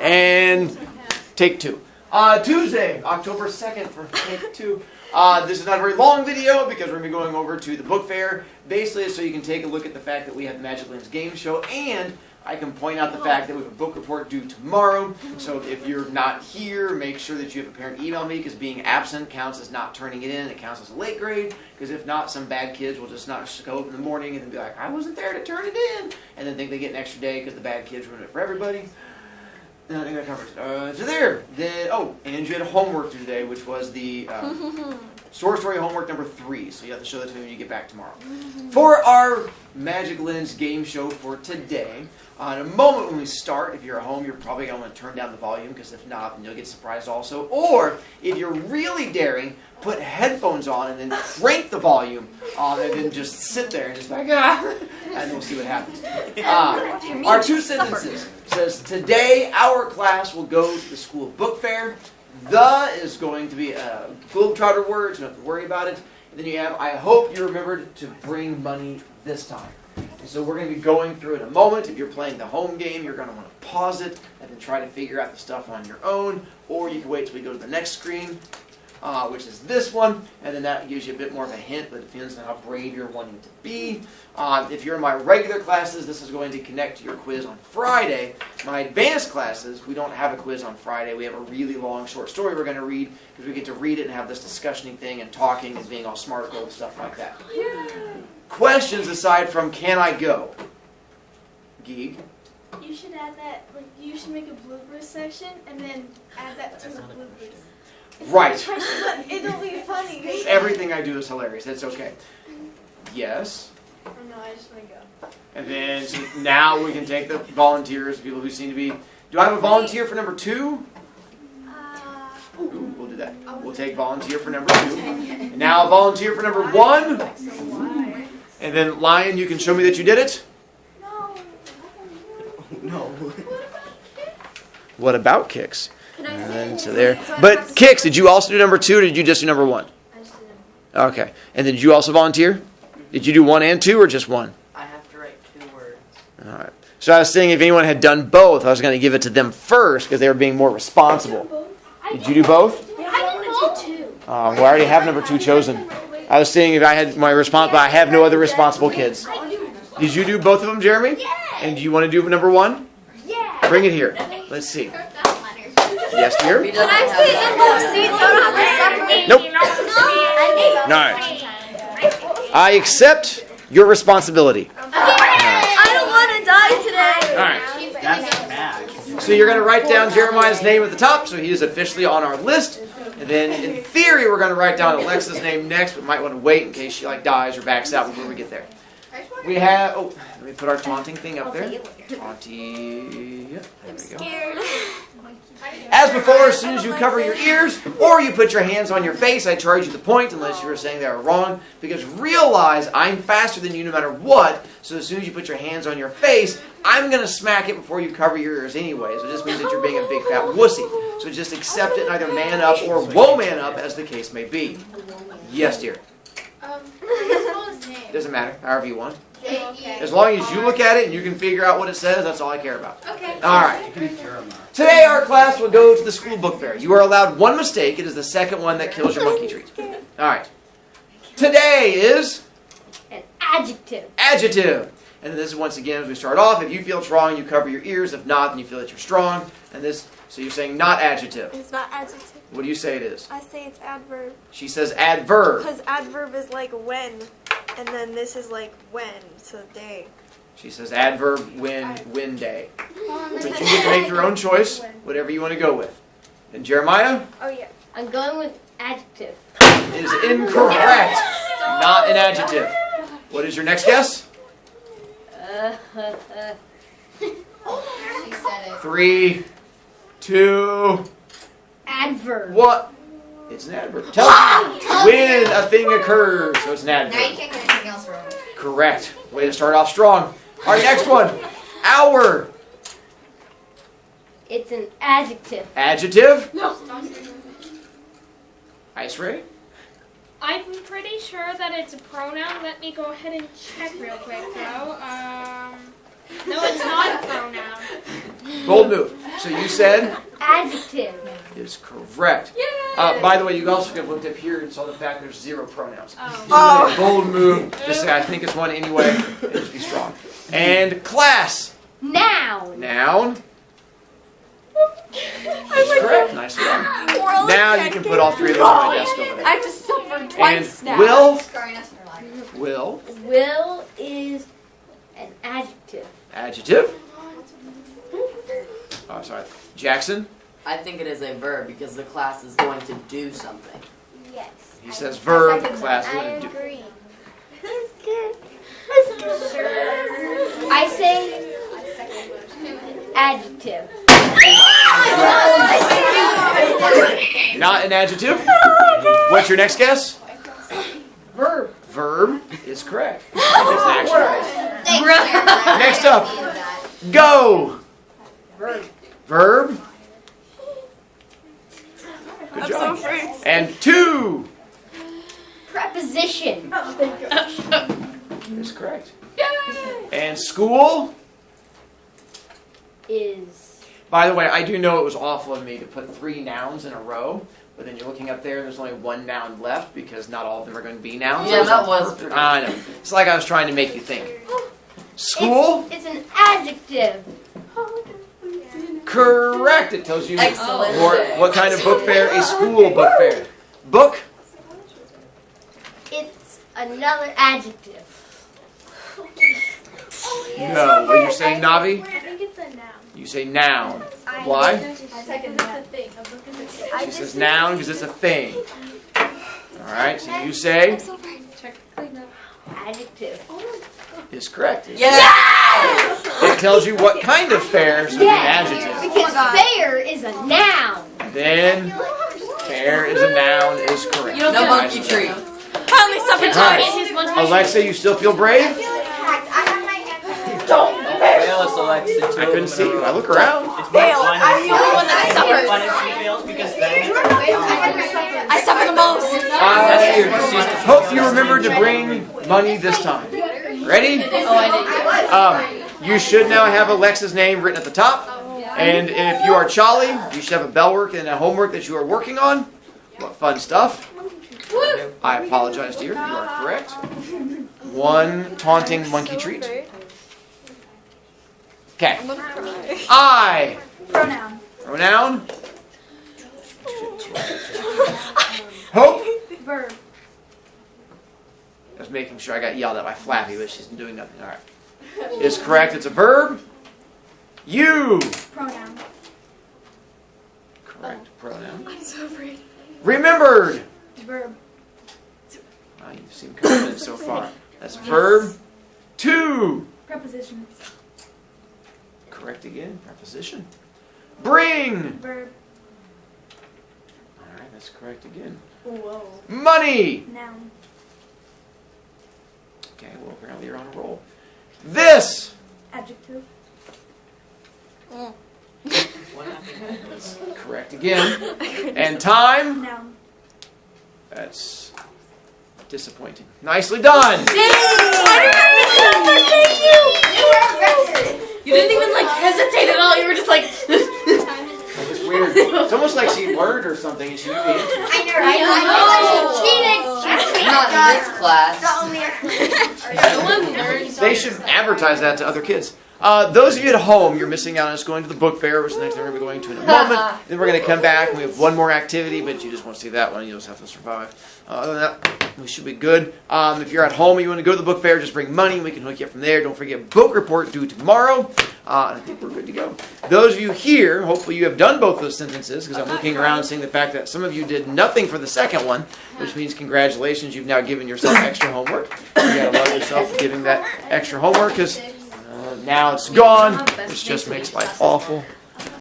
And take two. Tuesday, October 2nd for take two. This is not a very long video because we're going to be going over to the book fair. Basically, so you can take a look at the fact that we have the Magic Lands game show, and I can point out the fact that we have a book report due tomorrow. So if you're not here, make sure that you have a parent email me, because being absent counts as not turning it in. It counts as a late grade, because if not, some bad kids will just not show up in the morning and then be like, I wasn't there to turn it in, and then think they get an extra day because the bad kids ruin it for everybody. I think that covers it. So there. And you had homework to today, which was the story homework number 3. So you have to show that to me when you get back tomorrow. For our Magic Lens game show for today, in a moment when we start, if you're at home, you're probably going to want to turn down the volume, because if not, then you'll get surprised also. Or, if you're really daring, put headphones on and then crank the volume, and then just sit there and just like, and we'll see what happens. Our 2 sentences says, today our class will go to the school book fair. The is going to be a globetrotter word, so you don't have to worry about it. And then you have, I hope you remembered to bring money this time. And so we're going to be going through in a moment. If you're playing the home game, you're going to want to pause it and then try to figure out the stuff on your own. Or you can wait till we go to the next screen, which is this one. And then that gives you a bit more of a hint, but it depends on how brave you're wanting to be. If you're in my regular classes, this is going to connect to your quiz on Friday. My advanced classes, we don't have a quiz on Friday. We have a really long short story we're going to read, because we get to read it and have this discussioning thing and talking and being all smart and stuff like that. Yeah. Questions aside from can I go? Geek? You should add that, like, you should make a bloopers section and then add that to the bloopers. Right. It'll be funny. Everything I do is hilarious. That's okay. Yes? Oh no, I just want to go. And then so now we can take the volunteers, people who seem to be... Do I have a volunteer for number 2? Ooh, we'll do that. We'll take volunteer for number 2. And now a volunteer for number 1. And then, Lion, you can show me that you did it? No. What about Kix? And then so there. But Kix, did you also do number 2, or did you just do number 1? I just did them. Okay. And then did you also volunteer? Did you do 1 and 2, or just 1? I have to write 2 words. All right. So I was saying if anyone had done both, I was going to give it to them first, because they were being more responsible. Did you do both? Yeah, I wanted to do 2. Well, I already have number 2 chosen. I was saying if I had my response, but I have no other responsible kids. Did you do both of them, Jeremy? Yeah. And do you want to do number 1? Yeah. Bring it here. Let's see. Yes, dear? Can I sit in both seats so I don't have to suck? Nope. No. I accept your responsibility. I don't want to die today. All right. That's bad. So you're going to write down Jeremiah's name at the top, so he is officially on our list. And then, in theory, we're going to write down Alexa's name next, but might want to wait in case she dies or backs out before we get there. We have... Oh, let me put our taunting thing up there. Taunty... Yep, there we go. Scared. As before, as soon as you cover your ears, or you put your hands on your face, I charge you the point, unless you were saying they are wrong. Because realize, I'm faster than you no matter what, so as soon as you put your hands on your face, I'm going to smack it before you cover your ears anyway. So it just means that you're being a big fat wussy. So just accept it and either man up or whoa man up, as the case may be. Yes, dear. Doesn't matter, however you want. Okay. As long as you look at it and you can figure out what it says, that's all I care about. Okay. All right. Today our class will go to the school book fair. You are allowed 1 mistake. It is the second one that kills your monkey treat. All right. Today is... An adjective. Adjective. And this is once again as we start off. If you feel strong, you cover your ears. If not, then you feel that you're strong. And this, so you're saying not adjective. It's not adjective. What do you say it is? I say it's adverb. She says adverb. Because adverb is like when, and then this is like when, so day. She says adverb when day. But you get to make your own choice, whatever you want to go with. And Jeremiah? Oh yeah. I'm going with adjective. It is incorrect. Not an adjective. What is your next guess? 3, 2... Adverb. What? It's an adverb. Tell me when a thing occurs. So it's an adverb. Now you can't get anything else wrong. Correct. Way to start off strong. All right, next one. Hour. It's an adjective. Adjective. No. Ice Ray. I'm pretty sure that it's a pronoun. Let me go ahead and check real quick, though. No, it's not a pronoun. Bold move. So you said Adjective. is correct. By the way, you also could have looked up here and saw the fact there's 0 pronouns. Oh. Bold move. Just say, I think it's one anyway. And just be strong. And class. Noun. Noun. That's correct. Nice one. Now you can put all 3 of those on my desk over there. I have to suffer twice And now. Will. Will is an adjective. Adjective. Oh, sorry. Jackson. I think it is a verb because the class is going to do something. Yes. He says verb. Class. We're gonna do. agree. That's good. That's good. I say adjective. Not an adjective. What's your next guess? Verb. Verb is correct. It's an action. Next up, go. Verb. Good job. And to Preposition. is correct. And school. Is By the way, I do know it was awful of me to put 3 nouns in a row, but then you're looking up there and there's only 1 noun left because not all of them are going to be nouns. Yeah, that was pretty. I know. It's like I was trying to make you think. School. It's an adjective. Correct. It tells you Excellent. what kind of book fair. A school book fair. Book. It's another adjective. No. What are you saying, Navi? I think it's a noun. You say noun. Why? It's a thing. A book is a thing. She says noun because it's a thing. All right. So you say Adjective. is correct. Yeah! It tells you what kind of fair, so it's an adjective. Because fair is a noun. Then fair is a noun is correct. No monkey tree. Finally suffered All twice. right. Alexa, you still feel brave? Fail us, Alexa. I couldn't see you. I look around. Fail. I'm the only one that suffered. Fun if she fails because then I suffer the most. I hope you remember to bring money this time. Ready? You should now have Alexa's name written at the top. And if you are Charlie, you should have a bell work and a homework that you are working on. What fun stuff. I apologize, dear. You are correct. 1 taunting monkey treat. Okay. I. Pronoun. Pronoun. Hope. Verb. I was making sure I got yelled at by Flappy, but she's doing nothing. All right. Is correct. It's a verb. You. Pronoun. Correct. Pronoun. I'm so afraid. Remembered. Verb. You seem confident so far. That's a verb. To. Preposition. Correct again. Preposition. Bring. Verb. All right. That's correct again. Whoa. Money. Noun. Okay. Well, apparently you're on a roll. This. Adjective. That's correct again. And time. Noun. That's disappointing. Nicely done. You didn't even hesitate at all. You were just like. It's weird. It's almost like she learned or something and she knew the answer. I know, right? Not in this class. They should advertise that to other kids. Those of you at home, you're missing out on us going to the book fair, which is the next thing we're going to be going to in a moment. Then we're going to come back and we have one more activity, but you just won't see that one. You'll just have to survive. Other than that, we should be good. If you're at home and you want to go to the book fair, just bring money. We can hook you up from there. Don't forget book report due tomorrow. I think we're good to go. Those of you here, hopefully you have done both those sentences because I'm looking around seeing the fact that some of you did nothing for the second one, which means congratulations. You've now given yourself extra homework. You got to love yourself for giving that extra homework because now it's gone, which just makes life awful.